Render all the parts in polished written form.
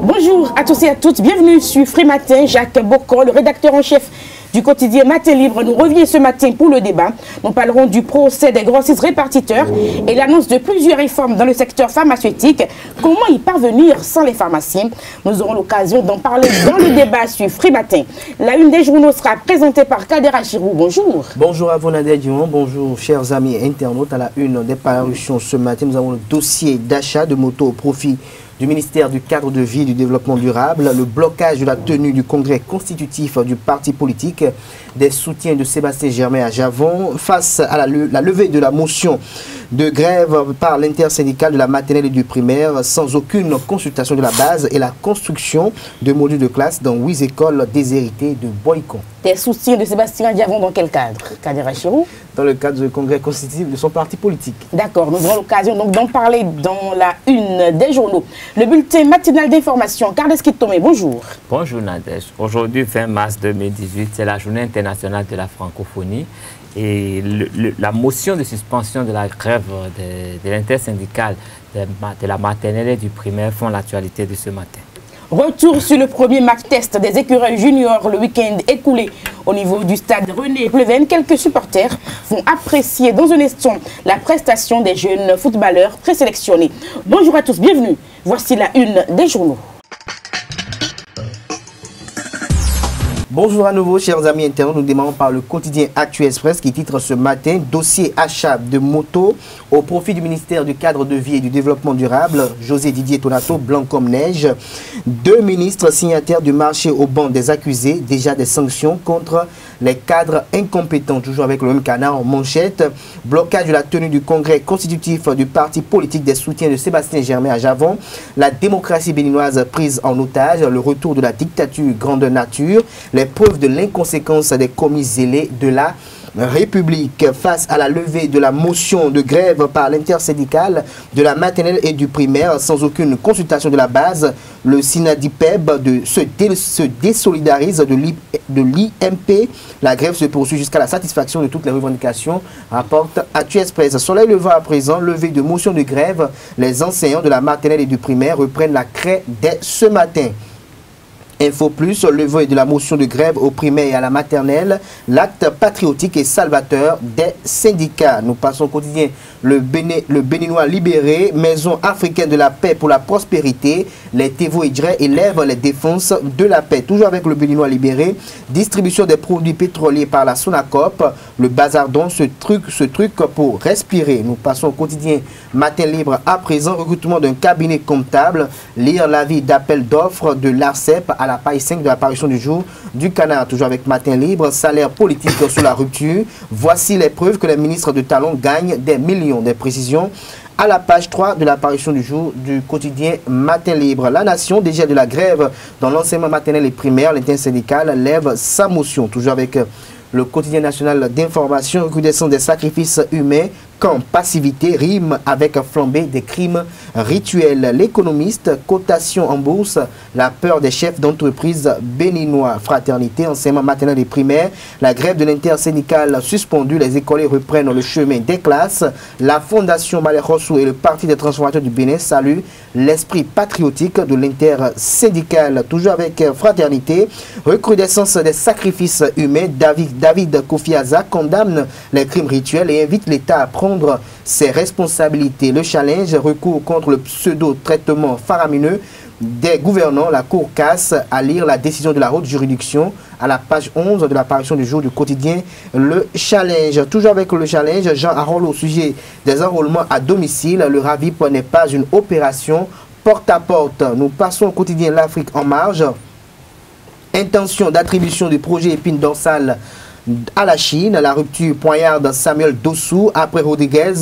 Bonjour à tous et à toutes, bienvenue sur Free Matin. Jacques Bocon, le rédacteur en chef du quotidien Matin Libre, nous revient ce matin pour le débat. Nous parlerons du procès des grossistes répartiteurs et l'annonce de plusieurs réformes dans le secteur pharmaceutique. Comment y parvenir sans les pharmaciens? Nous aurons l'occasion d'en parler dans le débat sur Free Matin. La une des journaux sera présentée par Kader Achirou. Bonjour. Bonjour à vous Nadia Dion, bonjour chers amis internautes. À la une des parutions ce matin, nous avons le dossier d'achat de motos au profit du ministère du Cadre de Vie et du Développement Durable, le blocage de la tenue du congrès constitutif du parti politique, des soutiens de Sébastien Germain à Javon, face à la levée de la motion de grève par l'intersyndicale de la maternelle et du primaire, sans aucune consultation de la base, et la construction de modules de classe dans 8 écoles déshéritées de Boycon. Des soutiens de Sébastien Germain dans quel cadre, Kader Achirou? Dans le cadre du congrès constitutif de son parti politique. D'accord, nous aurons l'occasion donc d'en parler dans la une des journaux. Le bulletin matinal d'information, Carles Tomé, bonjour. Bonjour Nadège. Aujourd'hui, 20 mars 2018, c'est la journée internationale de la francophonie. Et la motion de suspension de la grève de l'intersyndicale de la maternelle et du primaire font l'actualité de ce matin. Retour sur le premier match test des écureuils juniors le week-end écoulé au niveau du stade René Pleven. Quelques supporters vont apprécier dans un instant la prestation des jeunes footballeurs présélectionnés. Bonjour à tous, bienvenue. Voici la une des journaux. Bonjour à nouveau, chers amis internautes. Nous démarrons par le quotidien Actu Express qui titre ce matin « Dossier achat de motos au profit du ministère du Cadre de Vie et du Développement Durable ». José Didier Tonato, blanc comme neige. 2 ministres signataires du marché au banc des accusés. Déjà des sanctions contre les cadres incompétents. Toujours avec le même canard en manchette. Blocage de la tenue du congrès constitutif du parti politique, des soutiens de Sébastien Germain à Javon. La démocratie béninoise prise en otage. Le retour de la dictature grandeur nature. Les preuves de l'inconséquence des commis zélés de la République. Face à la levée de la motion de grève par l'intersyndicale de la maternelle et du primaire sans aucune consultation de la base, le SINADIPEB se désolidarise de l'IMP. La grève se poursuit jusqu'à la satisfaction de toutes les revendications, rapporte Actu Express. Soleil levant à présent, levée de motion de grève, les enseignants de la maternelle et du primaire reprennent la craie dès ce matin. Info Plus, le vote de la motion de grève au primaire et à la maternelle, l'acte patriotique et salvateur des syndicats. Nous passons au quotidien le Béninois libéré, maison africaine de la paix pour la prospérité. Les Tevo Idre élèvent les défenses de la paix. Toujours avec le Béninois libéré, distribution des produits pétroliers par la Sonacop, le bazardon, ce truc pour respirer. Nous passons au quotidien Matin Libre à présent, recrutement d'un cabinet comptable, lire l'avis d'appel d'offres de l'ARCEP à la page 5 de l'apparition du jour du Canard. Toujours avec Matin Libre, salaire politique sur la rupture. Voici les preuves que les ministres de talent gagnent des millions. Des précisions à la page 3 de l'apparition du jour du quotidien Matin Libre. La Nation, déjà de la grève dans l'enseignement maternel et primaire, l'intersyndicale lève sa motion. Toujours avec le quotidien national d'information, recrudescence des sacrifices humains, quand passivité rime avec flambée des crimes rituels. L'économiste, cotation en bourse, la peur des chefs d'entreprise béninois. Fraternité, enseignement maternel et primaire, la grève de l'intersyndicale suspendue, les écoliers reprennent le chemin des classes. La Fondation Malekhossou et le Parti des transformateurs du Bénin saluent l'esprit patriotique de l'intersyndicale. Toujours avec fraternité, recrudescence des sacrifices humains, David Kofi Aza condamne les crimes rituels et invite l'État à prendre ses responsabilités. Le challenge, recours contre le pseudo-traitement faramineux des gouvernants. La Cour casse, à lire la décision de la haute juridiction à la page 11 de l'apparition du jour du quotidien Le Challenge. Toujours avec le challenge, Jean Harol au sujet des enrôlements à domicile. Le RAVIP n'est pas une opération porte à porte. Nous passons au quotidien L'Afrique en marge. Intention d'attribution du projet épine dorsale à la Chine, la rupture poignarde Samuel Dossou. Après Rodriguez,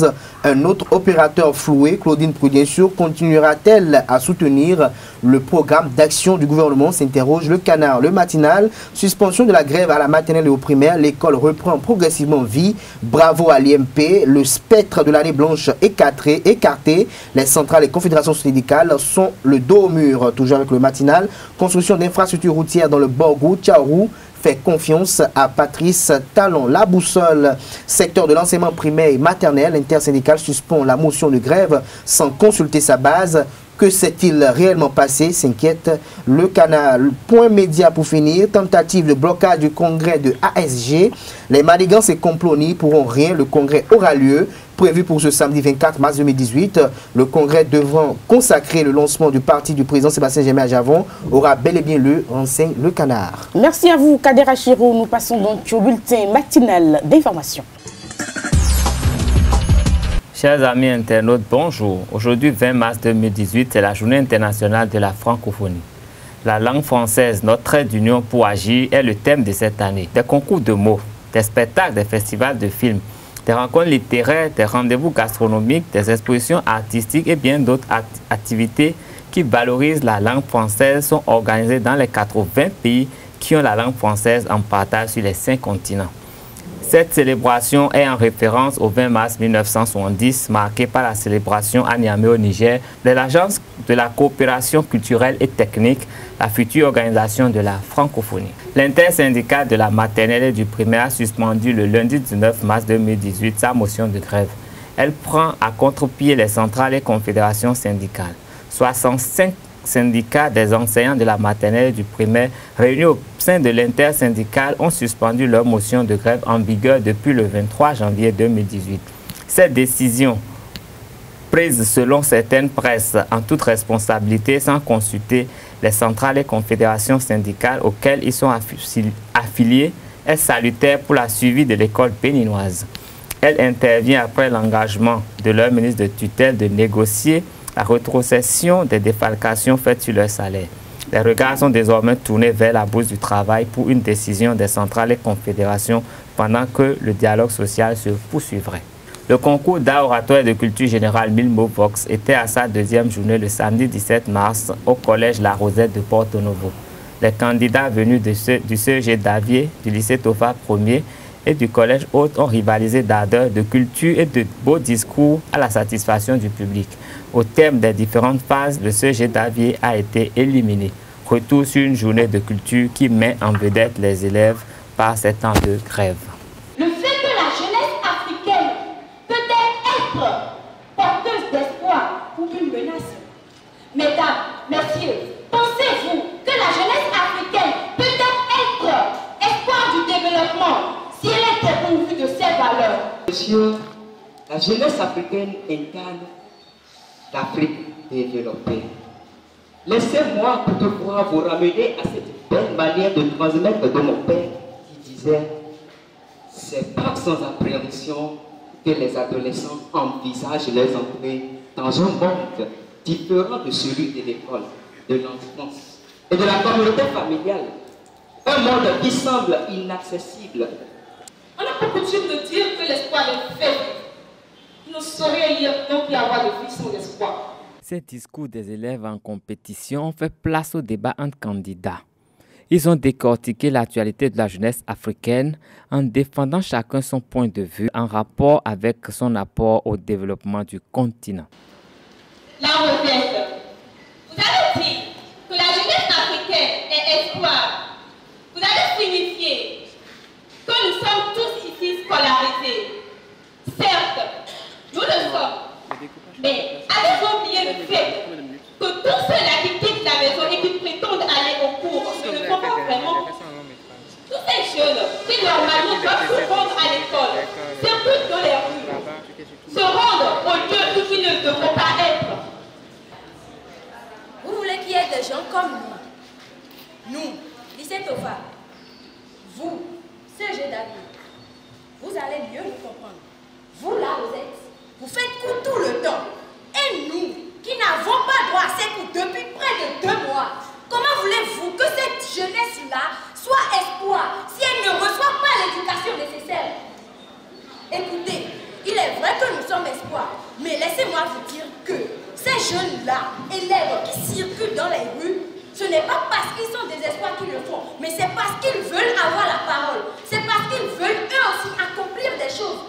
un autre opérateur floué, Claudine Prudentieux, continuera-t-elle à soutenir le programme d'action du gouvernement, s'interroge le Canard. Le matinal, suspension de la grève à la maternelle et au primaire, l'école reprend progressivement vie. Bravo à l'IMP, le spectre de l'année blanche écarté, les centrales et confédérations syndicales sont le dos au mur. Toujours avec le matinal, construction d'infrastructures routières dans le Borgou, Tchaourou, fait confiance à Patrice Talon. La boussole, secteur de l'enseignement primaire et maternel, l'intersyndicale suspend la motion de grève sans consulter sa base. Que s'est-il réellement passé, s'inquiète le canal. Point média pour finir, tentative de blocage du congrès de ASG. Les manigances et complots n'y pourront rien. Le congrès aura lieu, prévu pour ce samedi 24 mars 2018. Le congrès devant consacrer le lancement du parti du président Sébastien Germain Javon aura bel et bien lieu, renseigne le canard. Merci à vous, Kader Achiro. Nous passons donc au bulletin matinal d'information. Chers amis internautes, bonjour. Aujourd'hui, 20 mars 2018, c'est la journée internationale de la francophonie. La langue française, notre trait d'union pour agir, est le thème de cette année. Des concours de mots, des spectacles, des festivals de films, des rencontres littéraires, des rendez-vous gastronomiques, des expositions artistiques et bien d'autres activités qui valorisent la langue française sont organisées dans les 80 pays qui ont la langue française en partage sur les 5 continents. Cette célébration est en référence au 20 mars 1970, marquée par la célébration à Niamey au Niger de l'Agence de la coopération culturelle et technique, la future organisation de la francophonie. L'intersyndicale de la maternelle et du primaire a suspendu le lundi 19 mars 2018 sa motion de grève. Elle prend à contre-pied les centrales et confédérations syndicales. 65 syndicats des enseignants de la maternelle et du primaire réunis au sein de l'intersyndicale ont suspendu leur motion de grève en vigueur depuis le 23 janvier 2018. Cette décision, prise selon certaines presses en toute responsabilité sans consulter les centrales et confédérations syndicales auxquelles ils sont affiliés, est salutaire pour la suivi de l'école béninoise. Elle intervient après l'engagement de leur ministre de tutelle de négocier la rétrocession des défalcations faites sur leur salaire. Les regards sont désormais tournés vers la bourse du travail pour une décision des centrales et confédérations pendant que le dialogue social se poursuivrait. Le concours d'art oratoire et de culture générale Milmo Vox était à sa deuxième journée le samedi 17 mars au collège La Rosette de Porto Novo. Les candidats venus du CEG d'Avier, du lycée Tofa 1er et du collège Haute ont rivalisé d'ardeur, de culture et de beaux discours à la satisfaction du public. Au terme des différentes phases, le CEG d'Avier a été éliminé. Retour sur une journée de culture qui met en vedette les élèves par ces temps de grève. Le fait que la jeunesse africaine peut-être être porteuse d'espoir ou une menace. Mesdames, messieurs, pensez-vous que la jeunesse africaine peut-être être espoir du développement si elle est dépourvue de ses valeurs? Monsieur, la jeunesse africaine incarne l'Afrique développée. Laissez-moi toutefois vous ramener à cette belle manière de transmettre de mon père qui disait « C'est pas sans appréhension que les adolescents envisagent leur entrée dans un monde différent de celui de l'école, de l'enfance et de la communauté familiale. Un monde qui semble inaccessible. » On a pour coutume de dire que l'espoir est faible. Il ne saurait donc y avoir de vie sans espoir. Ces discours des élèves en compétition ont fait place au débat entre candidats. Ils ont décortiqué l'actualité de la jeunesse africaine en défendant chacun son point de vue en rapport avec son apport au développement du continent. La Rosette, vous avez dit que la jeunesse africaine est espoir. Vous avez signifié que nous sommes tous ici scolarisés. Certes, nous le sommes. Mais avez-vous oublié le fait que tous ceux-là qui quittent la maison et qui prétendent aller au cours ne le font pas vraiment? Tous ces jeunes qui normalement doivent se rendre à l'école, circulent dans les rues, se rendent au lieu où ils ne devront pas être. Vous voulez qu'il y ait des gens comme nous, lycée Tofa, vous, CEG d'Avier, vous allez mieux nous comprendre. Vous là, vous êtes, vous faites coup tout le temps. Et nous, qui n'avons pas droit à ces coups depuis près de 2 mois, comment voulez-vous que cette jeunesse-là soit espoir si elle ne reçoit pas l'éducation nécessaire? Écoutez, il est vrai que nous sommes espoir, mais laissez-moi vous dire que ces jeunes-là, élèves qui circulent dans les rues, ce n'est pas parce qu'ils sont des espoirs qu'ils le font, mais c'est parce qu'ils veulent avoir la parole. C'est parce qu'ils veulent eux aussi accomplir des choses.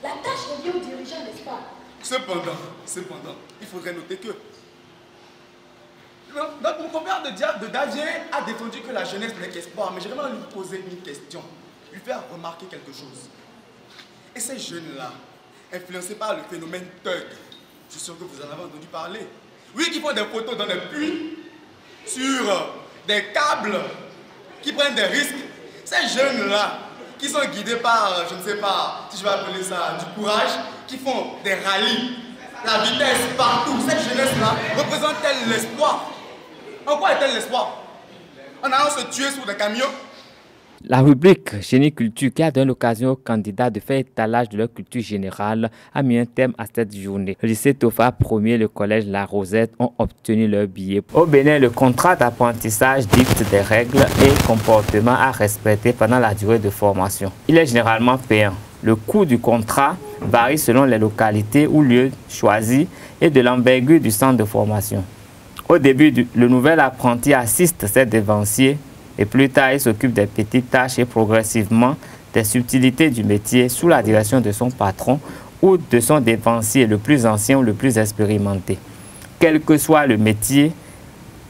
La tâche revient aux dirigeants, n'est-ce pas? Cependant, il faudrait noter que mon compère de Davier a défendu que la jeunesse n'est qu'espoir, mais j'aimerais lui poser une question, lui faire remarquer quelque chose. Et ces jeunes-là, influencés par le phénomène thug, je suis sûr que vous en avez entendu parler. Oui, qui font des photos dans les puits, sur des câbles, qui prennent des risques. Ces jeunes-là, qui sont guidés par, je ne sais pas si je vais appeler ça, du courage, qui font des rallyes, la vitesse partout. Cette jeunesse-là représente-t-elle l'espoir? En quoi est-elle l'espoir? En allant se tuer sur des camions? La rubrique Génie Culture, qui a donné l'occasion aux candidats de faire étalage de leur culture générale, a mis un thème à cette journée. Le lycée Tofa 1er et le collège La Rosette ont obtenu leur billet. Au Bénin, le contrat d'apprentissage dicte des règles et comportements à respecter pendant la durée de formation. Il est généralement payant. Le coût du contrat varie selon les localités ou lieux choisis et de l'envergure du centre de formation. Au début, le nouvel apprenti assiste ses devanciers et plus tard, il s'occupe des petites tâches et progressivement des subtilités du métier sous la direction de son patron ou de son dévancier le plus ancien ou le plus expérimenté. Quel que soit le métier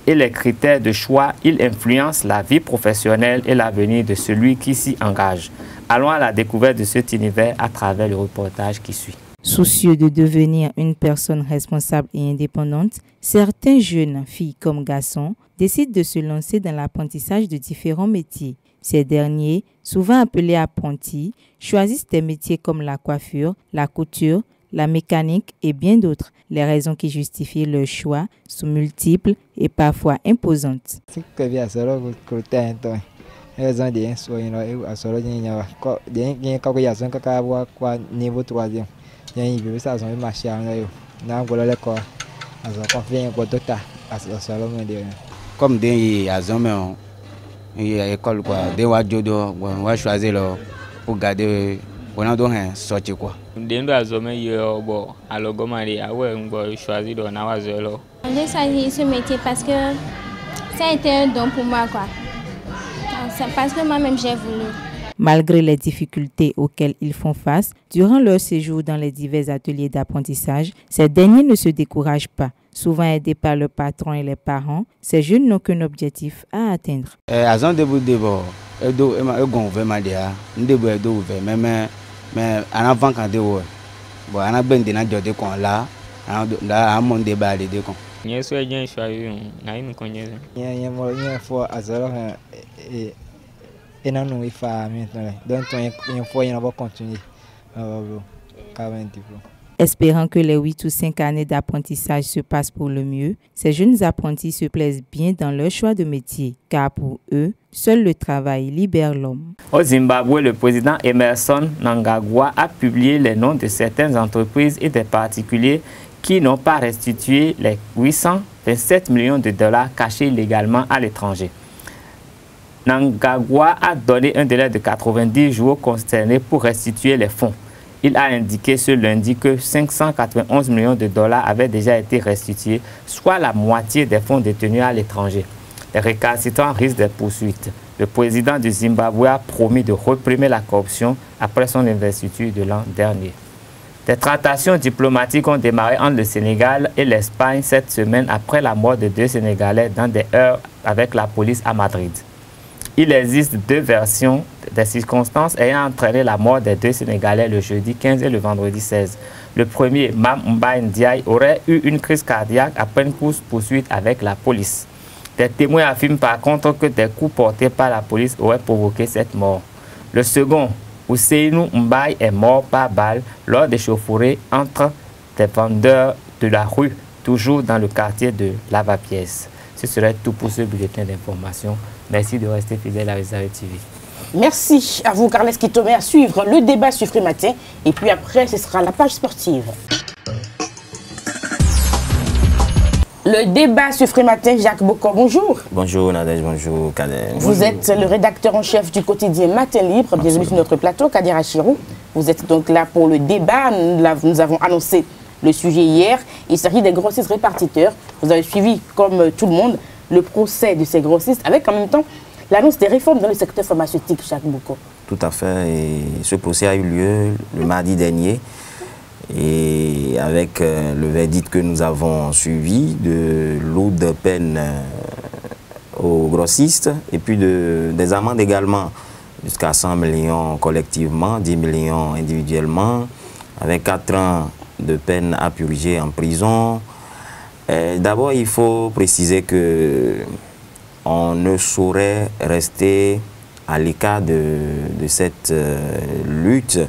et les critères de choix, il influence la vie professionnelle et l'avenir de celui qui s'y engage. Allons à la découverte de cet univers à travers le reportage qui suit. Soucieux de devenir une personne responsable et indépendante, certains jeunes, filles comme garçons, décident de se lancer dans l'apprentissage de différents métiers. Ces derniers, souvent appelés apprentis, choisissent des métiers comme la coiffure, la couture, la mécanique et bien d'autres. Les raisons qui justifient leur choix sont multiples et parfois imposantes. Comme des hommes, école quoi, des wajodo, on va choisir pour garder, on a donc sorti quoi. Des hommes bon, alors comment aller, on va choisir de n'avoir J'ai choisi ce métier parce que ça a été un don pour moi quoi. Parce que moi-même j'ai voulu. Malgré les difficultés auxquelles ils font face, durant leur séjour dans les divers ateliers d'apprentissage, ces derniers ne se découragent pas. Souvent aidés par le patron et les parents, ces jeunes n'ont qu'un objectif à atteindre. Mais en avant quand on a besoin de notre con là, on a un monde débat de con. Je suis bien choisi, n'a une connaissance. Et non, il faut maintenant. Donc, il faut continuer. Espérant que les 8 ou 5 années d'apprentissage se passent pour le mieux, ces jeunes apprentis se plaisent bien dans leur choix de métier, car pour eux, seul le travail libère l'homme. Au Zimbabwe, le président Emerson Mnangagwa a publié les noms de certaines entreprises et des particuliers qui n'ont pas restitué les 827 millions de dollars cachés illégalement à l'étranger. Mnangagwa a donné un délai de 90 jours concernés pour restituer les fonds. Il a indiqué ce lundi que 591 millions de dollars avaient déjà été restitués, soit la moitié des fonds détenus à l'étranger. Les récalcitrants risquent des poursuites. Le président du Zimbabwe a promis de réprimer la corruption après son investiture de l'an dernier. Des tractations diplomatiques ont démarré entre le Sénégal et l'Espagne cette semaine après la mort de 2 Sénégalais dans des heurts avec la police à Madrid. Il existe 2 versions des circonstances ayant entraîné la mort des 2 Sénégalais le jeudi 15 et le vendredi 16. Le premier, Mam Mbaye Ndiaye, aurait eu une crise cardiaque après une course-poursuite avec la police. Des témoins affirment par contre que des coups portés par la police auraient provoqué cette mort. Le second, Ousseinou Mbaye, est mort par balle lors des chauffourées entre des vendeurs de la rue, toujours dans le quartier de Lavapiés. Ce serait tout pour ce bulletin d'information. Merci de rester fidèle à Réserve TV. Merci à vous, Carles Kitomé, à suivre le débat sur Free Matin. Et puis après, ce sera la page sportive. Le débat sur Free Matin, Jacques Bokor, bonjour. Bonjour Nadège, bonjour Kader. Vous êtes le rédacteur en chef du quotidien Matin Libre. Bienvenue sur notre plateau, Kader Achirou. Vous êtes donc là pour le débat. Nous avons annoncé le sujet hier. Il s'agit des grossistes répartiteurs. Vous avez suivi, comme tout le monde, le procès de ces grossistes, avec en même temps l'annonce des réformes dans le secteur pharmaceutique, Jacques Bokor. Tout à fait. Et ce procès a eu lieu le mardi dernier. Et avec le verdict que nous avons suivi de lourde peine aux grossistes et puis des amendes également jusqu'à 100 millions collectivement, 10 millions individuellement, avec 4 ans de peine à purger en prison, D'abord, il faut préciser que on ne saurait rester à l'écart de cette lutte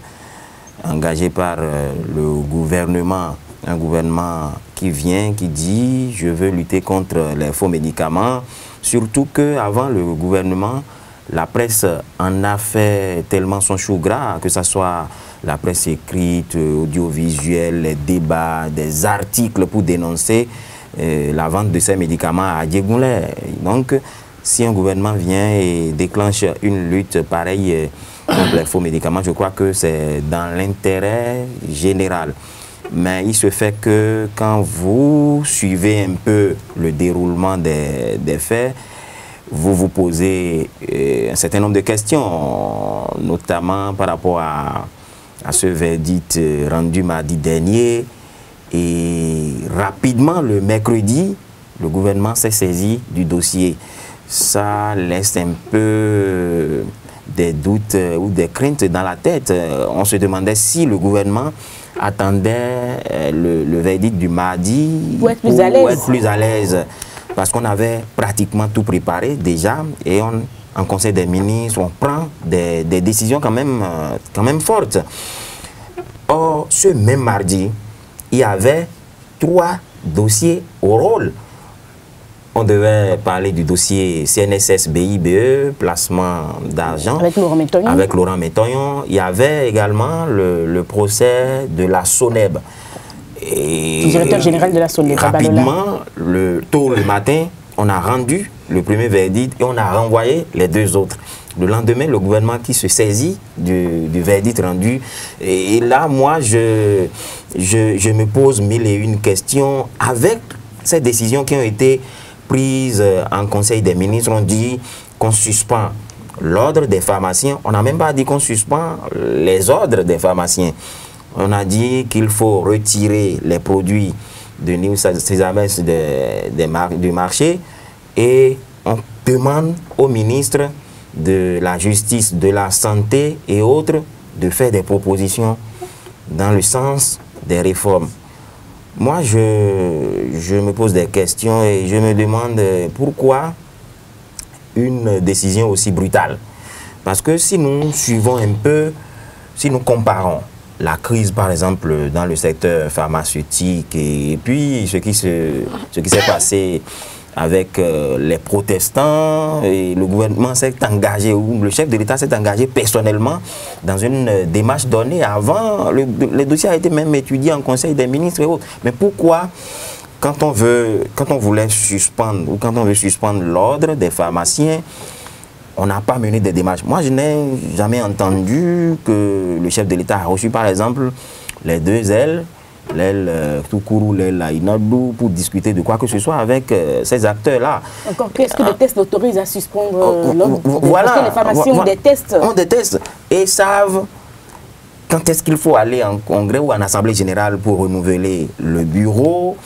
engagée par le gouvernement. Un gouvernement qui vient, qui dit « je veux lutter contre les faux médicaments ». Surtout qu'avant le gouvernement, la presse en a fait tellement son chou gras, que ce soit la presse écrite, audiovisuelle, les débats, des articles pour dénoncer la vente de ces médicaments à Diegoulé. Donc, si un gouvernement vient et déclenche une lutte pareille contre les faux médicaments, je crois que c'est dans l'intérêt général. Mais il se fait que quand vous suivez un peu le déroulement des faits, vous vous posez un certain nombre de questions, notamment par rapport à ce verdict rendu mardi dernier. Et rapidement, le mercredi, le gouvernement s'est saisi du dossier. Ça laisse un peu des doutes ou des craintes dans la tête. On se demandait si le gouvernement attendait le verdict du mardi pour être plus à l'aise. Parce qu'on avait pratiquement tout préparé déjà et en Conseil des ministres, on prend des décisions quand même fortes. Or, ce même mardi, il y avait 3 dossiers au rôle. On devait parler du dossier CNSS-BIBE, placement d'argent. Avec Laurent Métoyon. Il y avait également le procès de la SONEB. Et directeur général de la SONEB. Rapidement, tôt le matin, on a rendu le premier verdict et on a renvoyé les 2 autres. Le lendemain, le gouvernement qui se saisit du verdict rendu. Et là, moi, je me pose 1001 questions avec ces décisions qui ont été prises en Conseil des ministres. On dit qu'on suspend l'ordre des pharmaciens. On n'a même pas dit qu'on suspend les ordres des pharmaciens. On a dit qu'il faut retirer les produits de New Sésame du marché et on demande au ministre de la Justice, de la Santé et autres de faire des propositions dans le sens des réformes. Moi, je me pose des questions et je me demande pourquoi une décision aussi brutale. Parce que si nous suivons un peu, si nous comparons la crise, par exemple, dans le secteur pharmaceutique et puis ce qui s'est passé avec les protestants, et le gouvernement s'est engagé, ou le chef de l'État s'est engagé personnellement dans une démarche donnée avant. Le dossier a été même étudié en Conseil des ministres et autres. Mais pourquoi, quand on voulait suspendre, ou quand on veut suspendre l'ordre des pharmaciens, on n'a pas mené des démarches? Moi, je n'ai jamais entendu que le chef de l'État a reçu, par exemple, les 2 ailes, l'aile Toukourou, l'aile Inadou, pour discuter de quoi que ce soit avec ces acteurs-là. Encore, qu'est-ce que les tests autorisent à suspendre l'ordre? Voilà. Parce que les pharmaciens ont des tests. On des tests et savent quand est-ce qu'il faut aller en congrès ou en assemblée générale pour renouveler le bureau.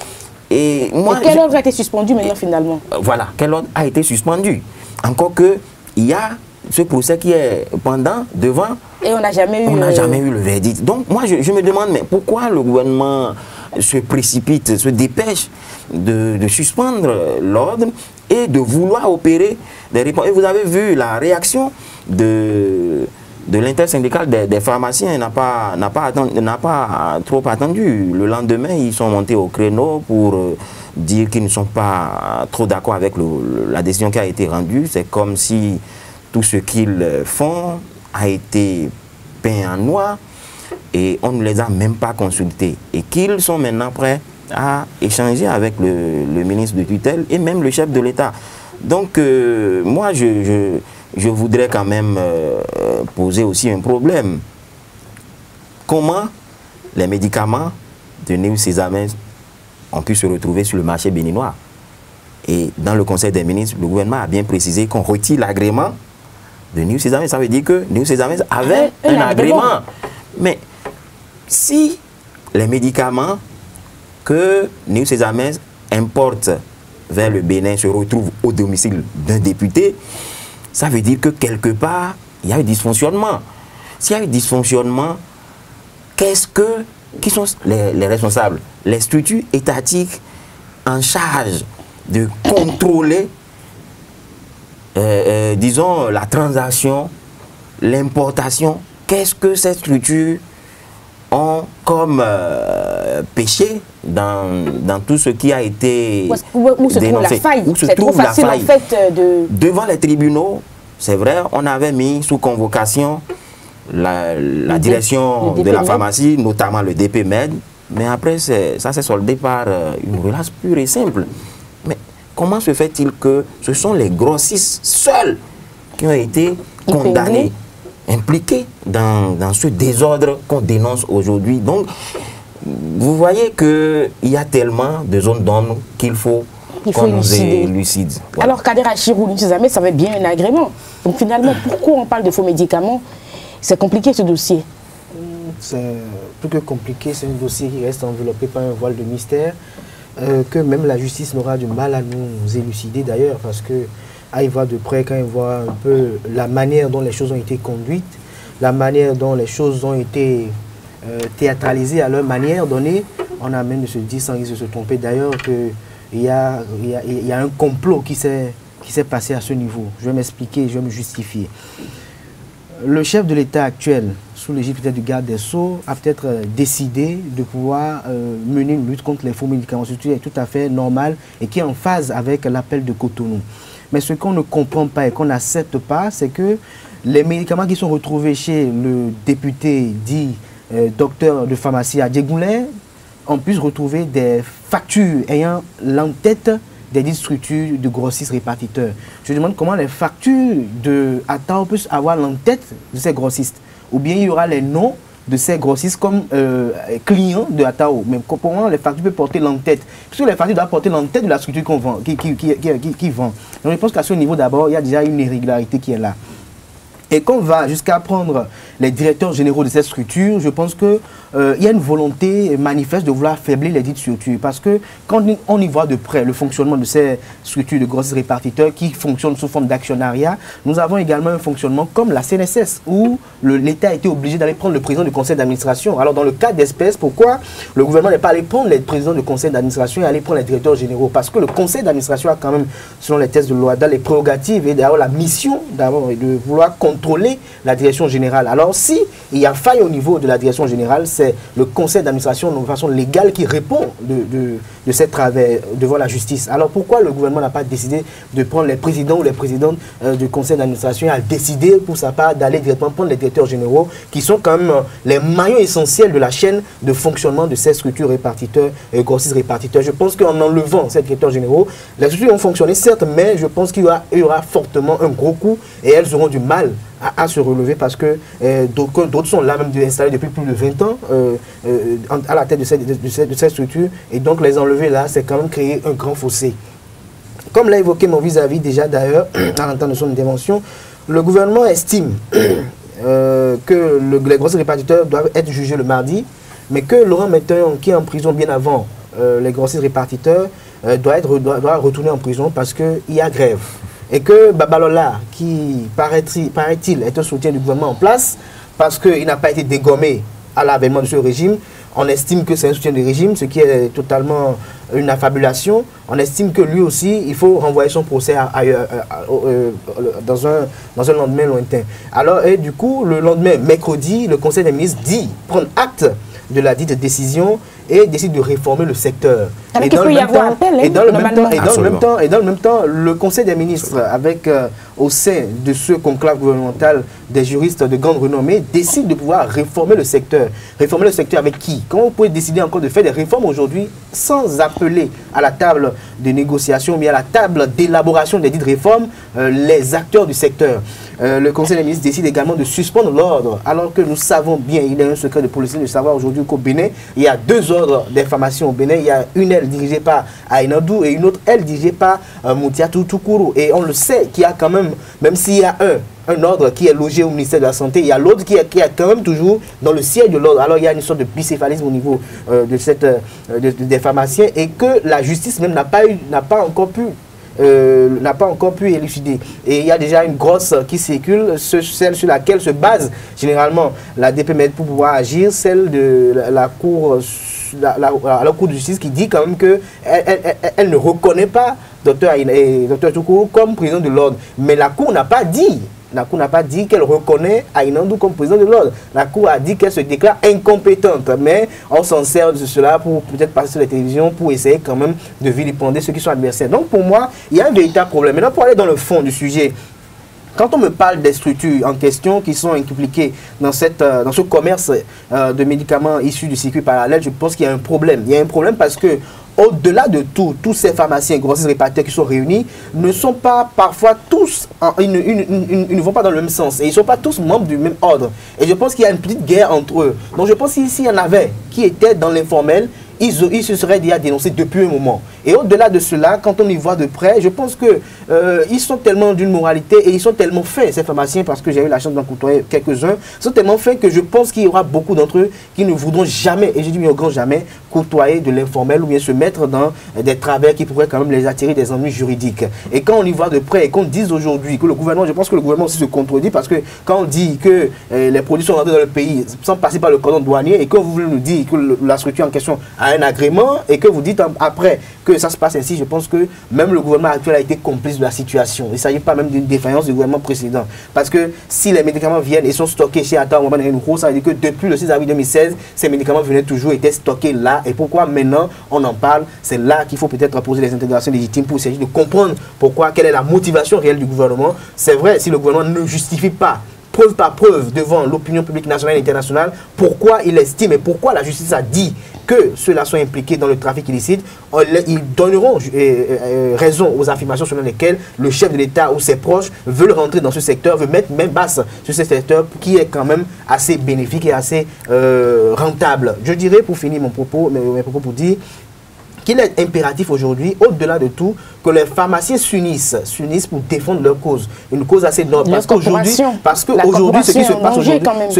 Et quel ordre a été suspendu maintenant finalement? Voilà, quel ordre a été suspendu? Encore que il y a ce procès qui est pendant, devant, et on n'a jamais eu le verdict. Donc moi je me demande, mais pourquoi le gouvernement se précipite, se dépêche de suspendre l'ordre et de vouloir opérer des réponses? Et vous avez vu la réaction de l'intersyndicale des pharmaciens, n'a pas trop attendu. Le lendemain, ils sont montés au créneau pour dire qu'ils ne sont pas trop d'accord avec la décision qui a été rendue. C'est comme si tout ce qu'ils font a été peint en noir et on ne les a même pas consultés. Et qu'ils sont maintenant prêts à échanger avec le ministre de tutelle et même le chef de l'État. Donc, moi, je voudrais quand même poser aussi un problème. Comment les médicaments de New Sésame ont pu se retrouver sur le marché béninois? Et dans le Conseil des ministres, le gouvernement a bien précisé qu'on retire l'agrément de New Sésame. Ça veut dire que New Sésame avait un agrément. Mais si les médicaments que New Sésame importe vers le Bénin se retrouvent au domicile d'un député, ça veut dire que quelque part, il y a un dysfonctionnement. S'il y a un dysfonctionnement, qui sont les responsables? Les structures étatiques en charge de contrôler, disons, la transaction, l'importation. Qu'est-ce que ces structures ont comme péché dans tout ce qui a été où se trouve la faille? C'est trop facile en fait de... Devant les tribunaux, c'est vrai, on avait mis sous convocation la direction de la pharmacie, notamment le DPMed, mais après ça s'est soldé par une relâche pure et simple. Mais comment se fait-il que ce sont les grossistes seuls qui ont été condamnés, impliqués dans ce désordre qu'on dénonce aujourd'hui? Donc, vous voyez qu'il y a tellement de zones d'ombre qu'il faut qu'on nous élucide. Voilà. Alors, Kader Achirou, ça va bien un agrément. Donc, finalement, pourquoi on parle de faux médicaments? C'est compliqué ce dossier. C'est plus que compliqué, c'est un dossier qui reste enveloppé par un voile de mystère que même la justice n'aura du mal à nous élucider d'ailleurs, parce que à y voir de près, quand il voit un peu la manière dont les choses ont été conduites, la manière dont les choses ont été théâtralisées à leur manière donnée, on a même de se dire sans risque de se tromper d'ailleurs qu'il y a un complot qui s'est passé à ce niveau. Je vais m'expliquer, je vais me justifier. Le chef de l'État actuel, sous l'égide peut-être du garde des Sceaux, a peut-être décidé de pouvoir mener une lutte contre les faux médicaments. C'est tout à fait normal et qui est en phase avec l'appel de Cotonou. Mais ce qu'on ne comprend pas et qu'on n'accepte pas, c'est que les médicaments qui sont retrouvés chez le député dit docteur de pharmacie à Djegoulet, on puisse retrouver des factures ayant l'entête des dites structures de grossistes répartiteurs. Je demande comment les factures de Atao peuvent avoir l'entête de ces grossistes. Ou bien il y aura les noms de ces grossistes comme clients de Atao. Mais comment les factures peuvent porter l'entête? Parce que les factures doivent porter l'entête de la structure qu'on vend, qui vend. Donc je pense qu'à ce niveau d'abord, il y a déjà une irrégularité qui est là. Et qu'on va jusqu'à prendre les directeurs généraux de cette structure, je pense qu'il y a une volonté manifeste de vouloir affaiblir les dites structures. Parce que quand on y voit de près le fonctionnement de ces structures de grossistes répartiteurs qui fonctionnent sous forme d'actionnariat, nous avons également un fonctionnement comme la CNSS, où l'État a été obligé d'aller prendre le président du conseil d'administration. Alors dans le cas d'espèce, pourquoi le gouvernement n'est pas allé prendre les présidents du conseil d'administration et aller prendre les directeurs généraux? Parce que le conseil d'administration a quand même, selon les tests de loi, dans les prérogatives et d'ailleurs la mission de vouloir contrôler la direction générale. Alors si il y a faille au niveau de la direction générale, c'est le conseil d'administration de façon légale qui répond de ces travers devant la justice. Alors pourquoi le gouvernement n'a pas décidé de prendre les présidents ou les présidentes du conseil d'administration et a décidé pour sa part d'aller directement prendre les directeurs généraux qui sont quand même les maillons essentiels de la chaîne de fonctionnement de ces structures répartiteurs et grossistes répartiteurs? Je pense qu'en enlevant ces directeurs généraux, les structures ont fonctionné certes, mais je pense qu'il y aura fortement un gros coup et elles auront du mal à se relever parce que d'autres sont là même installés depuis plus de 20 ans à la tête de cette structure, et donc les enlever là, c'est quand même créer un grand fossé. Comme l'a évoqué mon vis-à-vis déjà d'ailleurs, à l'entente de son intervention, le gouvernement estime que les grossistes répartiteurs doivent être jugés le mardi, mais que Laurent Metteur, qui est en prison bien avant les grossistes répartiteurs, doit retourner en prison parce qu'il y a grève. Et que Babalola, qui paraît-il est un soutien du gouvernement en place, parce qu'il n'a pas été dégommé à l'avènement de ce régime, on estime que c'est un soutien du régime, ce qui est totalement une affabulation. On estime que lui aussi, il faut renvoyer son procès ailleurs, dans un lendemain lointain. Alors, et du coup, le lendemain, mercredi, le Conseil des ministres dit prendre acte de la dite décision et décide de réformer le secteur. Et dans le même temps, le Conseil des ministres, avec au sein de ce conclave gouvernemental des juristes de grande renommée, décide de pouvoir réformer le secteur. Réformer le secteur avec qui? Comment vous pouvez décider encore de faire des réformes aujourd'hui sans appeler à la table de négociation, mais à la table d'élaboration des dites réformes, les acteurs du secteur? Le Conseil des ministres décide également de suspendre l'ordre, alors que nous savons bien, il est un secret de police de savoir aujourd'hui qu'au Bénin, il y a deux ordres d'information au Bénin. Il y a une aile dirigée par Aïnadou et une autre aile dirigée par Moutiatou Toukourou. Et on le sait qu'il y a quand même s'il y a un ordre qui est logé au ministère de la Santé, il y a l'autre qui est quand même toujours dans le siège de l'ordre. Alors il y a une sorte de bicéphalisme au niveau des pharmaciens, et que la justice même n'a pas encore pu élucider. Et il y a déjà une grosse qui circule, celle sur laquelle se base généralement la DPMed pour pouvoir agir, celle de la Cour la Cour de justice qui dit quand même qu'elle ne reconnaît pas Dr Toukourou comme président de l'ordre. Mais la Cour n'a pas dit. La Cour n'a pas dit qu'elle reconnaît Aïna Ndour comme président de l'ordre. La Cour a dit qu'elle se déclare incompétente. Mais on s'en sert de cela pour peut-être passer sur la télévision pour essayer quand même de vilipender ceux qui sont adversaires. Donc pour moi, il y a un véritable problème. Maintenant, pour aller dans le fond du sujet, quand on me parle des structures en question qui sont impliquées dans ce commerce de médicaments issus du circuit parallèle, je pense qu'il y a un problème. Il y a un problème parce que au-delà de tout, tous ces pharmaciens, grossistes, répartiteurs qui sont réunis ne sont pas parfois tous, ils ne vont pas dans le même sens et ils ne sont pas tous membres du même ordre. Et je pense qu'il y a une petite guerre entre eux. Donc je pense s'il y en avait qui étaient dans l'informel, ils se seraient déjà dénoncés depuis un moment. Et au-delà de cela, quand on y voit de près, je pense que ils sont tellement d'une moralité et ils sont tellement fins, ces pharmaciens, parce que j'ai eu la chance d'en côtoyer quelques-uns, ils sont tellement fins que je pense qu'il y aura beaucoup d'entre eux qui ne voudront jamais, et je dis bien au grand jamais, côtoyer de l'informel ou bien se mettre dans des travers qui pourraient quand même les attirer des ennuis juridiques. Et quand on y voit de près et qu'on dise aujourd'hui que le gouvernement, je pense que le gouvernement aussi se contredit parce que quand on dit que les produits sont rentrés dans le pays sans passer par le cordon douanier et que vous voulez nous dire que la structure en question a un agrément et que vous dites après que ça se passe ainsi, je pense que même le gouvernement actuel a été complice de la situation. Il ne s'agit pas même d'une défaillance du gouvernement précédent. Parce que si les médicaments viennent et sont stockés chez Atta Ouaman Renouko, ça veut dire que depuis le 6 avril 2016, ces médicaments venaient toujours, étaient stockés là. Et pourquoi maintenant on en parle? C'est là qu'il faut peut-être poser les interrogations légitimes pour essayer de comprendre pourquoi, quelle est la motivation réelle du gouvernement. C'est vrai, si le gouvernement ne justifie pas preuve par preuve devant l'opinion publique nationale et internationale, pourquoi il estime et pourquoi la justice a dit que ceux-là sont impliqués dans le trafic illicite, ils donneront raison aux affirmations selon lesquelles le chef de l'État ou ses proches veulent rentrer dans ce secteur, veulent mettre même basse sur ce secteur qui est quand même assez bénéfique et assez rentable. Je dirais pour finir mes propos pour dire qu'il est impératif aujourd'hui, au-delà de tout, que les pharmaciens s'unissent pour défendre leur cause. Une cause assez noble. Parce qu'aujourd'hui, ce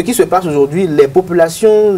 qui se passe aujourd'hui, les populations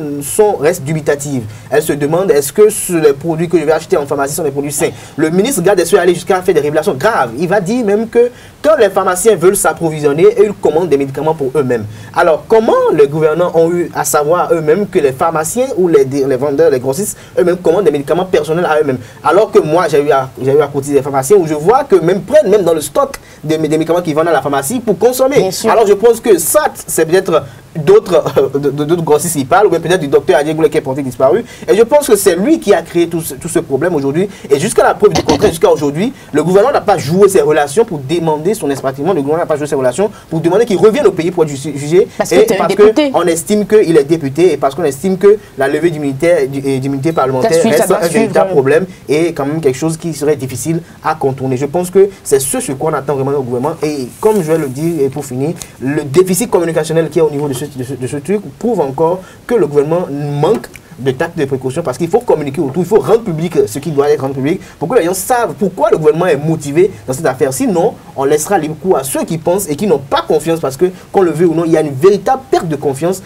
restent dubitatives. Elles se demandent, est-ce que les produits que je vais acheter en pharmacie sont des produits sains? Le ministre garde des Sceaux aller jusqu'à faire des révélations graves. Il va dire même que quand les pharmaciens veulent s'approvisionner, ils commandent des médicaments pour eux-mêmes. Alors, comment les gouvernants ont eu à savoir eux-mêmes que les pharmaciens ou les vendeurs, les grossistes, eux-mêmes commandent des médicaments personnels à eux-mêmes? Alors que moi, j'ai eu à cotiser des pharmaciens où je vois que prennent même dans le stock des médicaments qu'ils vendent à la pharmacie pour consommer. Alors je pense que ça, c'est peut-être d'autres grossistes qui parlent, ou peut-être du docteur Adjegoulé qui est porté disparu. Et je pense que c'est lui qui a créé tout ce problème aujourd'hui. Et jusqu'à la preuve du contraire, jusqu'à aujourd'hui, le gouvernement n'a pas joué ses relations pour demander son expatriement. Le gouvernement n'a pas joué ses relations pour demander qu'il revienne au pays pour être jugé. Parce qu'on estime qu'il est député et parce qu'on estime que la levée d'immunité parlementaire reste un véritable problème et quand même quelque chose qui serait difficile à contourner. Je pense que c'est ce qu'on attend vraiment au gouvernement. Et comme je vais le dire, et pour finir, le déficit communicationnel qui est au niveau de ce truc prouve encore que le gouvernement manque de tact de précaution parce qu'il faut communiquer autour, il faut rendre public ce qui doit être rendu public pour que les gens savent pourquoi le gouvernement est motivé dans cette affaire. Sinon, on laissera libre cours à ceux qui pensent et qui n'ont pas confiance parce que, qu'on le veut ou non, il y a une véritable perte de confiance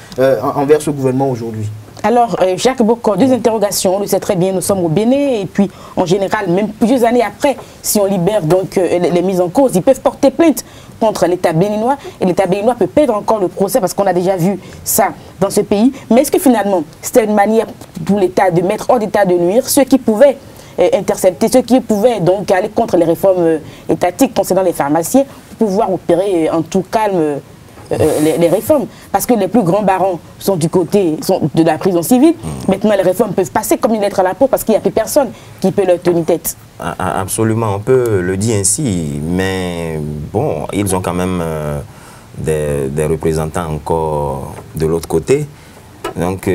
envers ce gouvernement aujourd'hui. Alors, Jacques Bokor, deux interrogations. On le sait très bien, nous sommes au Bénin et puis, en général, même plusieurs années après, si on libère donc les mises en cause, ils peuvent porter plainte contre l'État béninois et l'État béninois peut perdre encore le procès parce qu'on a déjà vu ça dans ce pays. Mais est-ce que finalement, c'était une manière pour l'État de mettre hors d'état de nuire ceux qui pouvaient intercepter, ceux qui pouvaient donc aller contre les réformes étatiques concernant les pharmaciens pour pouvoir opérer en tout calme les réformes, parce que les plus grands barons sont du côté de la prison civile. Maintenant, les réformes peuvent passer comme une lettre à la peau parce qu'il n'y a plus personne qui peut leur tenir tête. Absolument, on peut le dire ainsi, mais bon, ils ont quand même des représentants encore de l'autre côté. Donc,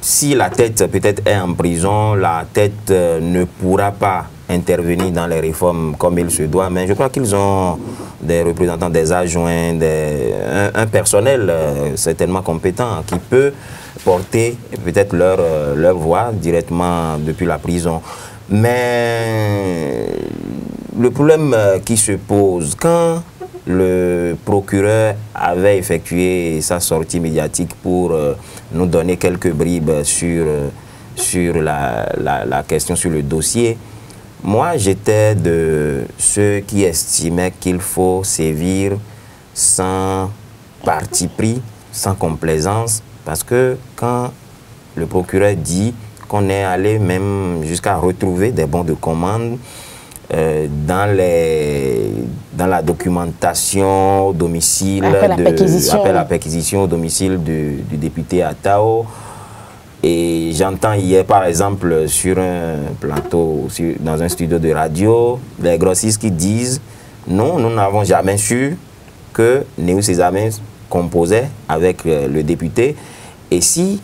si la tête peut-être est en prison, la tête ne pourra pas intervenir dans les réformes comme il se doit, mais je crois qu'ils ont des représentants, des adjoints, un personnel certainement compétent qui peut porter peut-être leur voix directement depuis la prison. Mais le problème qui se pose, quand le procureur avait effectué sa sortie médiatique pour nous donner quelques bribes sur la question, sur le dossier, moi, j'étais de ceux qui estimaient qu'il faut sévir sans parti pris, sans complaisance, parce que quand le procureur dit qu'on est allé même jusqu'à retrouver des bons de commande dans la documentation au domicile, après la perquisition au domicile du député Atao. Et j'entends hier, par exemple, sur un plateau, dans un studio de radio, les grossistes qui disent non, nous n'avons jamais su que Néo Sésamès composait avec le député. Et si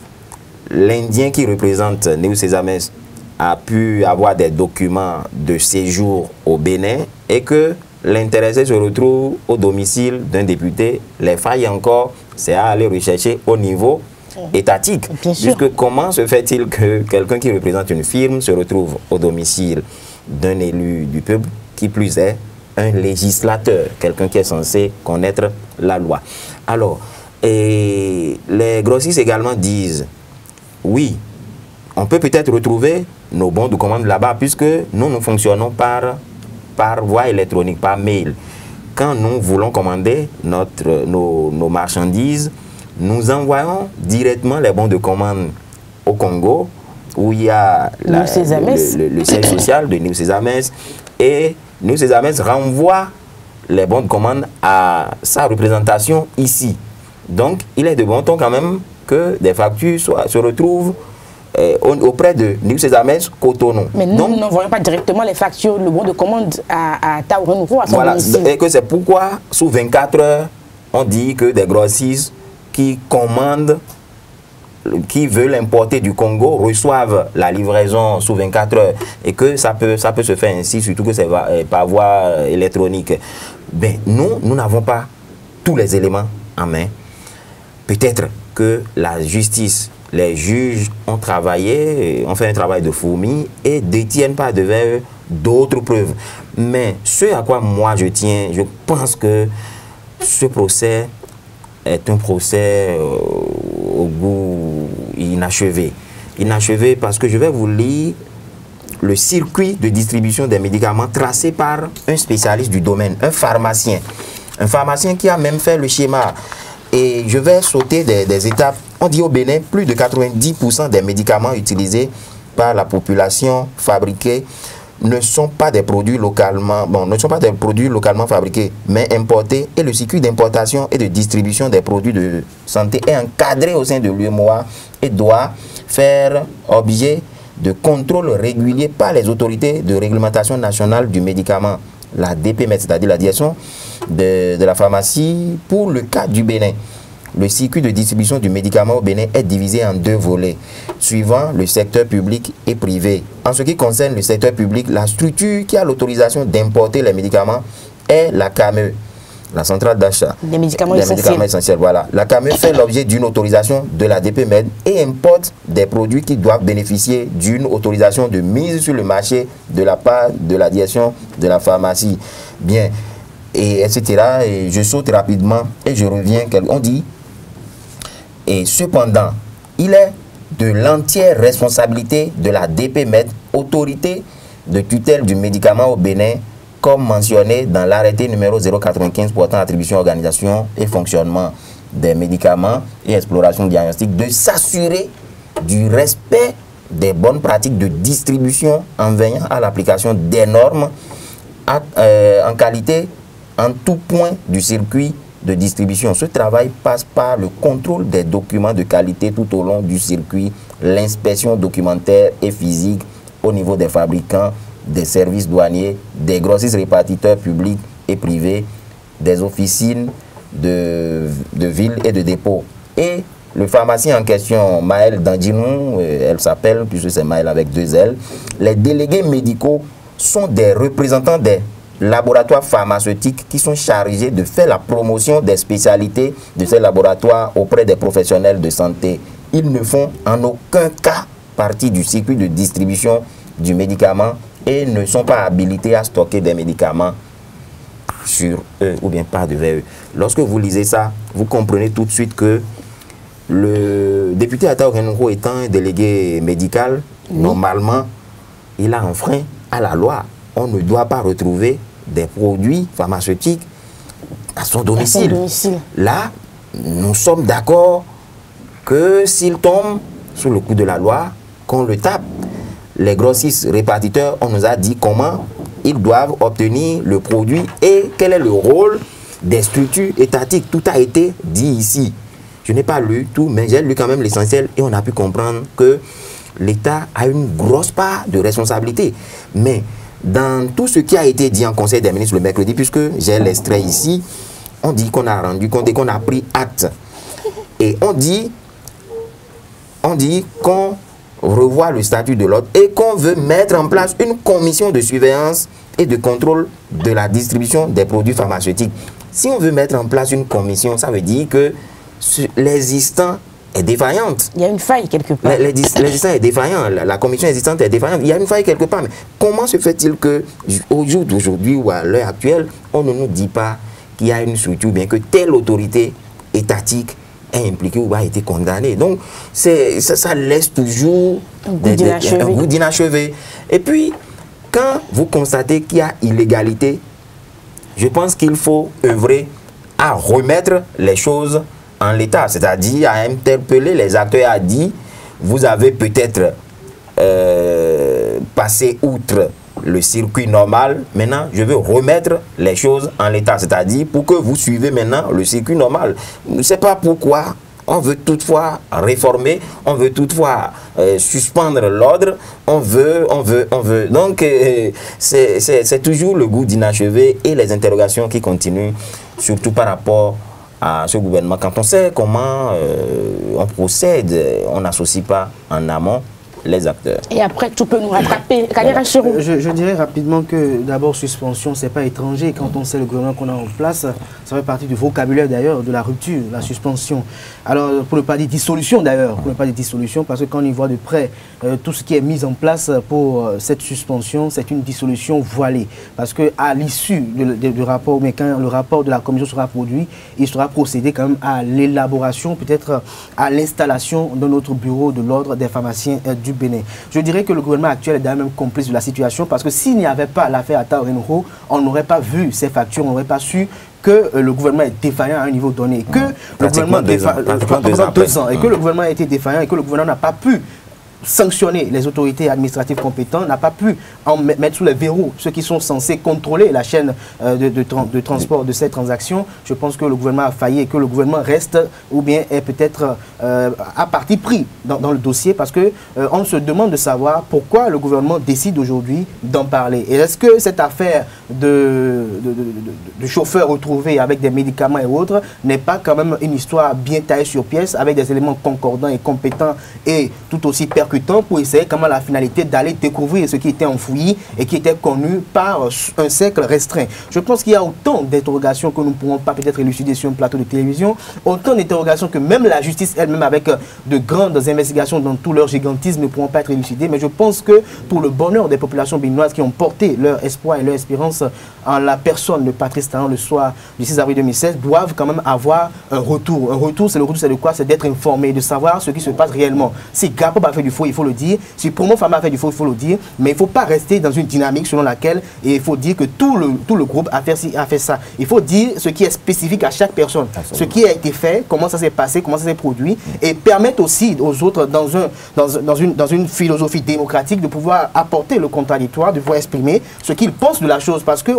l'Indien qui représente Néo Sésamès a pu avoir des documents de séjour au Bénin et que l'intéressé se retrouve au domicile d'un député, les failles encore, c'est à aller rechercher au niveau étatique. Puisque comment se fait-il que quelqu'un qui représente une firme se retrouve au domicile d'un élu du peuple, qui plus est un législateur, quelqu'un qui est censé connaître la loi. Alors, et les grossistes également disent, oui, on peut peut-être retrouver nos bons de commande là-bas, puisque nous fonctionnons par voie électronique, par mail. Quand nous voulons commander nos marchandises, nous envoyons directement les bons de commande au Congo, où il y a le siège social de Néo Sésamès, et Néo Sésamès renvoie les bons de commande à sa représentation ici. Donc, il est de bon ton quand même que des factures se retrouvent auprès de Néo Sésamès Cotonou. Mais nous n'envoyons pas directement les factures, le bon de commande à Tao Renouveau, à son domicile. Et que c'est pourquoi, sous 24 heures, on dit que des grossistes qui commandent, qui veulent importer du Congo, reçoivent la livraison sous 24 heures. Et que ça peut se faire ainsi, surtout que c'est par voie électronique. Ben, nous n'avons pas tous les éléments en main. Peut-être que la justice, les juges ont travaillé, ont fait un travail de fourmi et détiennent pas devant eux d'autres preuves. Mais ce à quoi moi je tiens, je pense que ce procès est un procès au goût inachevé. Inachevé parce que je vais vous lire le circuit de distribution des médicaments tracé par un spécialiste du domaine, un pharmacien. Un pharmacien qui a même fait le schéma. Et je vais sauter des étapes. On dit au Bénin, plus de 90% des médicaments utilisés par la population fabriqués ne sont pas des produits localement, fabriqués, mais importés. Et le circuit d'importation et de distribution des produits de santé est encadré au sein de l'UEMOA et doit faire objet de contrôle régulier par les autorités de réglementation nationale du médicament, la DPMED, c'est-à-dire la direction de la pharmacie. Pour le cas du Bénin, le circuit de distribution du médicament au Bénin est divisé en deux volets, suivant le secteur public et privé. En ce qui concerne le secteur public, la structure qui a l'autorisation d'importer les médicaments est la CAME, la centrale d'achat des médicaments essentiels. Voilà. La CAME fait l'objet d'une autorisation de la DPMED et importe des produits qui doivent bénéficier d'une autorisation de mise sur le marché de la part de la direction de la pharmacie. Bien, et etc. Et je saute rapidement et je reviens. On dit, et cependant, il est de l'entière responsabilité de la DPMED, autorité de tutelle du médicament au Bénin, comme mentionné dans l'arrêté numéro 095 portant attribution, organisation et fonctionnement des médicaments et exploration diagnostique, de s'assurer du respect des bonnes pratiques de distribution en veillant à l'application des normes en qualité en tout point du circuit de distribution. Ce travail passe par le contrôle des documents de qualité tout au long du circuit, l'inspection documentaire et physique au niveau des fabricants, des services douaniers, des grossistes répartiteurs publics et privés, des officines de ville et de dépôt. Et le pharmacien en question, Maël Dandinou, elle s'appelle, puisque c'est Maël avec 2 L, les délégués médicaux sont des représentants des laboratoires pharmaceutiques qui sont chargés de faire la promotion des spécialités de ces laboratoires auprès des professionnels de santé. Ils ne font en aucun cas partie du circuit de distribution du médicament et ne sont pas habilités à stocker des médicaments sur eux ou bien pas devant eux. Lorsque vous lisez ça, vous comprenez tout de suite que le député Atao Renouveau étant un délégué médical, normalement, il a enfreint à la loi. On ne doit pas retrouver des produits pharmaceutiques à son domicile. Là, nous sommes d'accord que s'il tombe sous le coup de la loi, qu'on le tape. Les grossistes répartiteurs, on nous a dit comment ils doivent obtenir le produit et quel est le rôle des structures étatiques. Tout a été dit ici. Je n'ai pas lu tout, mais j'ai lu quand même l'essentiel et on a pu comprendre que l'État a une grosse part de responsabilité. Mais dans tout ce qui a été dit en Conseil des ministres le mercredi, puisque j'ai l'extrait ici, on dit qu'on a rendu compte et qu'on a pris acte. Et on dit qu'on revoit le statut de l'ordre et qu'on veut mettre en place une commission de surveillance et de contrôle de la distribution des produits pharmaceutiques. Si on veut mettre en place une commission, ça veut dire que l'existant est défaillante. Il y a une faille quelque part. L'existant est défaillant, la commission existante est défaillante. Il y a une faille quelque part. Mais comment se fait-il qu'au jour d'aujourd'hui ou à l'heure actuelle, on ne nous dit pas qu'il y a une structure, bien que telle autorité étatique est impliquée ou a été condamnée. Donc, ça laisse toujours un goût d'inachevé. Et puis, quand vous constatez qu'il y a illégalité, je pense qu'il faut œuvrer à remettre les choses en l'état, c'est-à-dire à interpeller les acteurs, à dire, vous avez peut-être passé outre le circuit normal, maintenant je veux remettre les choses en l'état, c'est-à-dire pour que vous suivez maintenant le circuit normal. Je ne sais pas pourquoi on veut toutefois réformer, on veut toutefois suspendre l'ordre, on veut. Donc c'est toujours le goût d'inachevé et les interrogations qui continuent, surtout par rapport à ce gouvernement. Quand on sait comment on procède, on n'associe pas en amont les acteurs. Et après, tout peut nous rattraper. Je dirais rapidement que d'abord, suspension, c'est pas étranger. Quand on sait le gouvernement qu'on a en place, ça fait partie du vocabulaire d'ailleurs de la rupture, la suspension. Alors, pour ne pas dire dissolution d'ailleurs, pour ne pas dire dissolution, parce que quand on y voit de près tout ce qui est mis en place pour cette suspension, c'est une dissolution voilée. Parce que à l'issue du rapport, mais quand le rapport de la commission sera produit, il sera procédé quand même à l'élaboration, peut-être à l'installation de notre bureau de l'ordre des pharmaciens du Bénin. Je dirais que le gouvernement actuel est d'ailleurs même complice de la situation, parce que s'il n'y avait pas l'affaire Ata Orenro, on n'aurait pas vu ces factures, on n'aurait pas su que le gouvernement est défaillant à un niveau donné, que le gouvernement pendant 2 ans, et que le gouvernement a été défaillant et que le gouvernement n'a pas pu sanctionner les autorités administratives compétentes, n'a pas pu en mettre sous les verrous ceux qui sont censés contrôler la chaîne de transport de ces transactions. Je pense que le gouvernement a failli et que le gouvernement reste ou bien est peut-être à parti pris dans le dossier, parce que on se demande de savoir pourquoi le gouvernement décide aujourd'hui d'en parler. Et est-ce que cette affaire de chauffeur retrouvé avec des médicaments et autres n'est pas quand même une histoire bien taillée sur pièce, avec des éléments concordants et compétents et tout aussi percutants, pour essayer comment la finalité d'aller découvrir ce qui était enfoui et qui était connu par un cercle restreint. Je pense qu'il y a autant d'interrogations que nous ne pourrons pas peut-être élucider sur un plateau de télévision, autant d'interrogations que même la justice elle-même, avec de grandes investigations dans tout leur gigantisme, ne pourront pas être élucidées. Mais je pense que pour le bonheur des populations béninoises qui ont porté leur espoir et leur espérance en la personne de Patrice Talon le soir du 6 avril 2016, doivent quand même avoir un retour. Un retour, c'est de quoi? C'est d'être informé, de savoir ce qui se passe réellement. Si Gapo a fait du faux, il faut le dire. Si Promo Pharma a fait du faux, il faut le dire. Mais il ne faut pas rester dans une dynamique selon laquelle il faut dire que tout le groupe a fait ça. Il faut dire ce qui est spécifique à chaque personne. Ce qui a été fait, comment ça s'est passé, comment ça s'est produit, et permettre aussi aux autres, dans une philosophie démocratique, de pouvoir apporter le contradictoire, de pouvoir exprimer ce qu'ils pensent de la chose. Parce que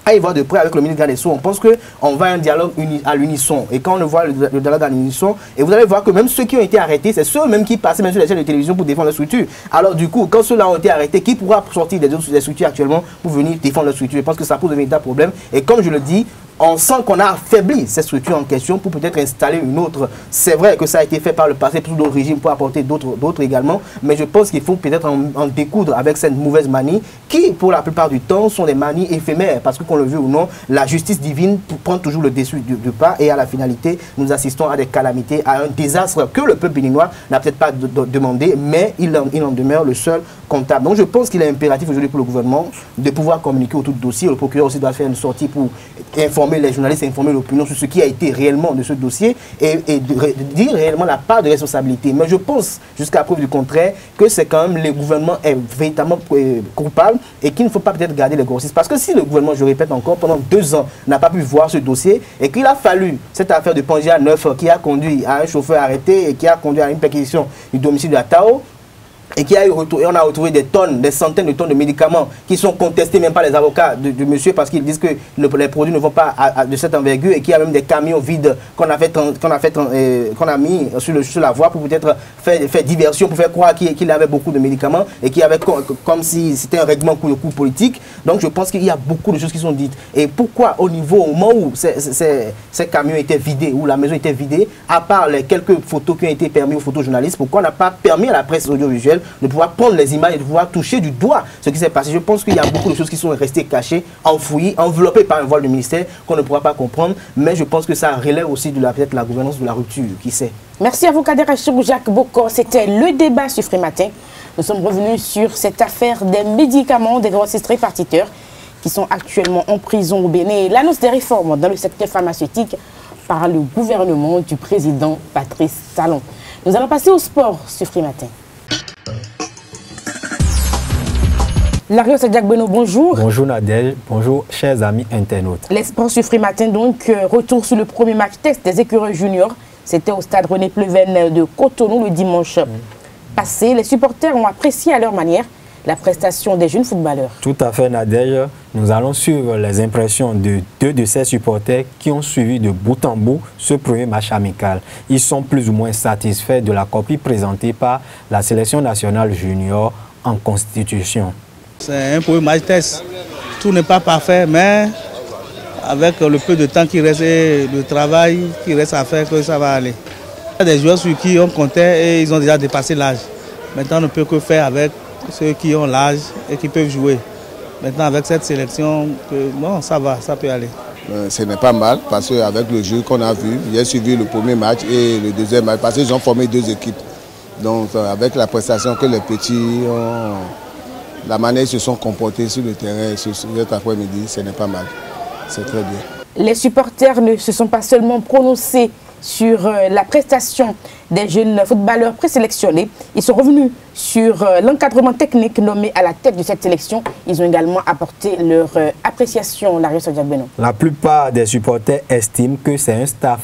à y voir de près avec le ministre des Sceaux, on pense qu'on va à un dialogue à l'unisson. Et quand on voit le dialogue à l'unisson, et vous allez voir que même ceux qui ont été arrêtés, c'est ceux-mêmes qui passaient même sur les chaînes de télévision pour défendre leur structure. Alors du coup, quand ceux-là ont été arrêtés, qui pourra sortir des structures actuellement pour venir défendre leur structure? Je pense que ça pose un véritable problème. Et comme je le dis, on sent qu'on a affaibli cette structure en question pour peut-être installer une autre. C'est vrai que ça a été fait par le passé sous d'autres régimes pour apporter d'autres également, mais je pense qu'il faut peut-être en découdre avec cette mauvaise manie qui, pour la plupart du temps, sont des manies éphémères, parce que qu'on le veut ou non, la justice divine prend toujours le dessus de pas, et à la finalité, nous assistons à des calamités, à un désastre que le peuple béninois n'a peut-être pas demandé, mais il en demeure le seul comptable. Donc je pense qu'il est impératif aujourd'hui pour le gouvernement de pouvoir communiquer autour du dossier. Le procureur aussi doit faire une sortie pour informer les journalistes, informer l'opinion sur ce qui a été réellement de ce dossier et de dire réellement la part de responsabilité. Mais je pense, jusqu'à preuve du contraire, que c'est quand même le gouvernement est véritablement coupable et qu'il ne faut pas peut-être garder les grossistes. Parce que si le gouvernement, je répète encore, pendant 2 ans n'a pas pu voir ce dossier et qu'il a fallu cette affaire de Pangia 9 qui a conduit à un chauffeur arrêté et qui a conduit à une perquisition du domicile de la Tao, et on a retrouvé des tonnes, des centaines de tonnes de médicaments qui sont contestés même par les avocats de monsieur parce qu'ils disent que les produits ne vont pas de cette envergure et qu'il y a même des camions vides qu'on a mis sur la voie pour peut-être faire diversion, pour faire croire qu'il avait beaucoup de médicaments et qu'il y avait comme si c'était un règlement coup de coup politique. Donc je pense qu'il y a beaucoup de choses qui sont dites. Et pourquoi au moment où ces camions étaient vidés, où la maison était vidée, à part les quelques photos qui ont été permises aux photojournalistes, pourquoi on n'a pas permis à la presse audiovisuelle de pouvoir prendre les images et de pouvoir toucher du doigt ce qui s'est passé? Je pense qu'il y a beaucoup de choses qui sont restées cachées, enfouies, enveloppées par un voile de ministère qu'on ne pourra pas comprendre, mais je pense que ça relève aussi de peut-être la gouvernance de la rupture, qui sait. Merci à vous, Kader Achirou, Jacques Bokor. C'était le débat sur Frimatin. Nous sommes revenus sur cette affaire des médicaments des grossistes répartiteurs qui sont actuellement en prison au Bénin et l'annonce des réformes dans le secteur pharmaceutique par le gouvernement du président Patrice Talon. Nous allons passer au sport sur Frimatin. Lario Sadiak Beno, bonjour. Bonjour Nadège, bonjour chers amis internautes. Les sports sur Frimatin, donc, retour sur le premier match test des écureuils juniors. C'était au stade René Pleven de Cotonou le dimanche passé. Les supporters ont apprécié à leur manière la prestation des jeunes footballeurs. Tout à fait Nadège, nous allons suivre les impressions de deux de ces supporters qui ont suivi de bout en bout ce premier match amical. Ils sont plus ou moins satisfaits de la copie présentée par la sélection nationale junior en constitution. C'est un premier match test. Tout n'est pas parfait, mais avec le peu de temps qui reste et le travail qui reste à faire, que ça va aller. Il y a des joueurs sur qui on comptait et ils ont déjà dépassé l'âge. Maintenant, on ne peut que faire avec ceux qui ont l'âge et qui peuvent jouer. Maintenant, avec cette sélection, bon, ça va, ça peut aller. Ce n'est pas mal parce qu'avec le jeu qu'on a vu, j'ai suivi le premier match et le deuxième match parce qu'ils ont formé deux équipes. Donc, avec la prestation que les petits ont, la manière ils se sont comportés sur le terrain cet après-midi, ce n'est pas mal. C'est très bien. Les supporters ne se sont pas seulement prononcés sur la prestation des jeunes footballeurs présélectionnés. Ils sont revenus sur l'encadrement technique nommé à la tête de cette sélection. Ils ont également apporté leur appréciation. La plupart des supporters estiment que c'est un staff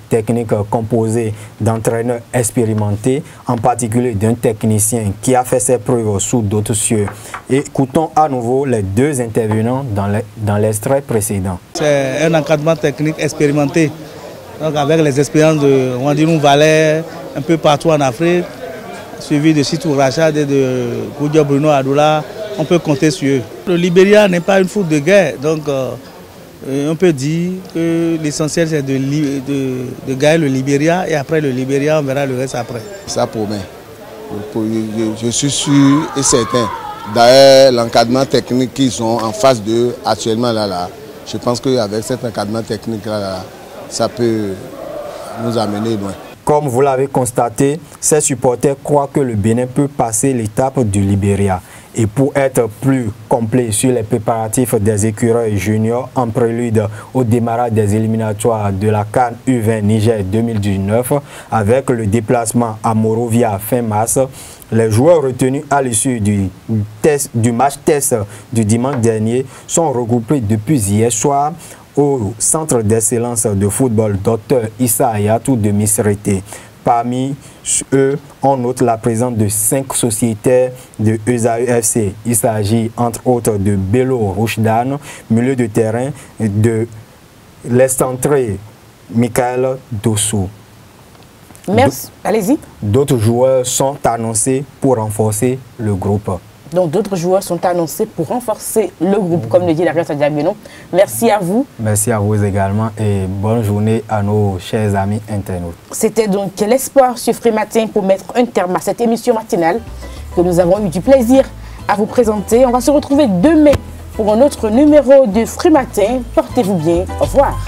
technique composé d'entraîneurs expérimentés, en particulier d'un technicien qui a fait ses preuves sous d'autres cieux. Écoutons à nouveau les deux intervenants dans l'extrait précédent. C'est un encadrement technique expérimenté. Donc avec les expériences de Wandirou Valais, un peu partout en Afrique, suivi de Sitou Rachad et de Goudia Bruno Adoula, on peut compter sur eux. Le Libéria n'est pas une foule de guerre, donc on peut dire que l'essentiel c'est de gagner le Libéria et après le Libéria on verra le reste après. Ça promet. Je suis sûr et certain. D'ailleurs l'encadrement technique qu'ils sont en face d'eux actuellement là, je pense qu'avec cet encadrement technique là, ça peut nous amener loin. Comme vous l'avez constaté, ces supporters croient que le Bénin peut passer l'étape du Libéria. Et pour être plus complet sur les préparatifs des écureuils juniors en prélude au démarrage des éliminatoires de la CAN U20 Niger 2019, avec le déplacement à Morovia fin mars, les joueurs retenus à l'issue du match test du dimanche dernier sont regroupés depuis hier soir au Centre d'excellence de football Dr Issa Ayatou de Misrete. Parmi eux, on note la présence de 5 sociétaires de ESAEFC. Il s'agit entre autres de Bello Rochdan, milieu de terrain, de l'excentré Michael Dossou. Merci. Allez-y. D'autres joueurs sont annoncés pour renforcer le groupe. Donc d'autres joueurs sont annoncés pour renforcer le groupe, comme le dit Lario Sadiak Beno. Merci à vous. Merci à vous également et bonne journée à nos chers amis internautes. C'était donc l'espoir sur Frimatin pour mettre un terme à cette émission matinale que nous avons eu du plaisir à vous présenter. On va se retrouver demain pour un autre numéro de Frimatin. Portez-vous bien. Au revoir.